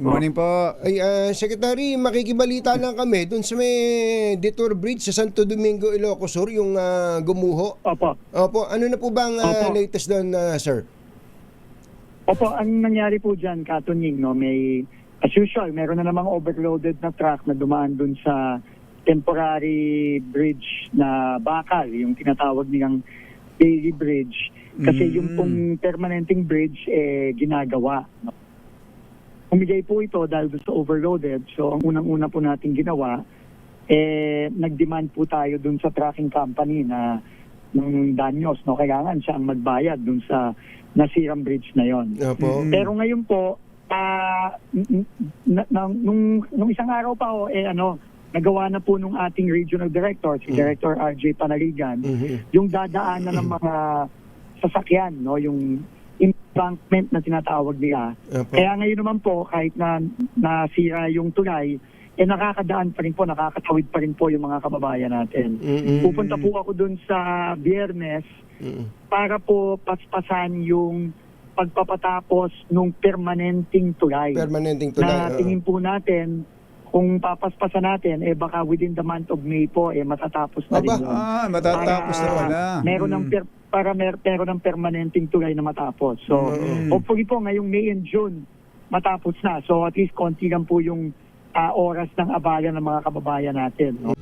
Morning po. Ay, Secretary, makikibalita lang kami dun sa may Detour Bridge sa Santo Domingo, Ilocos Sur, yung gumuho. Opo. Opo, ano na po ba ang Opo. latest doon, sir? Opo, ang nangyari po dyan, Katunying, no, may, as usual, meron na namang overloaded na truck na dumaan dun sa temporary bridge na bakal, yung tinatawag nilang Bailey Bridge. Kasi yung pong permanenteng bridge, ginagawa. No? Umigay po ito dahil sa overloaded. So, ang unang-una po natin ginawa, nag-demand po tayo dun sa trucking company na ng Danyos, no? Kailangan siya ang magbayad dun sa nasirang bridge na yon. Opo. Pero ngayon po, nung isang araw pa nagawa na po nung ating regional director, si Director RJ Panaligan, yung dadaanan ng mga sasakyan, no, yung embankment na tinatawag nila. Opo. Kaya ngayon naman po, kahit na nasira yung tulay, nakakadaan pa rin po, nakakatawid pa rin po yung mga kababayan natin. Pupunta po ako dun sa Biyernes para po paspasan yung pagpapatapos nung permanenteng tulay. Permanenteng tulay. Na tingin po natin, kung papaspasan natin, baka within the month of May po, matatapos na rin Aba. yun. Matatapos na pala. Meron ng meron ng permanenteng tulay na matapos. So, hopefully po, ngayong May and June, matapos na. So, at least konti lang po yung oras ng abala ng mga kababayan natin. No?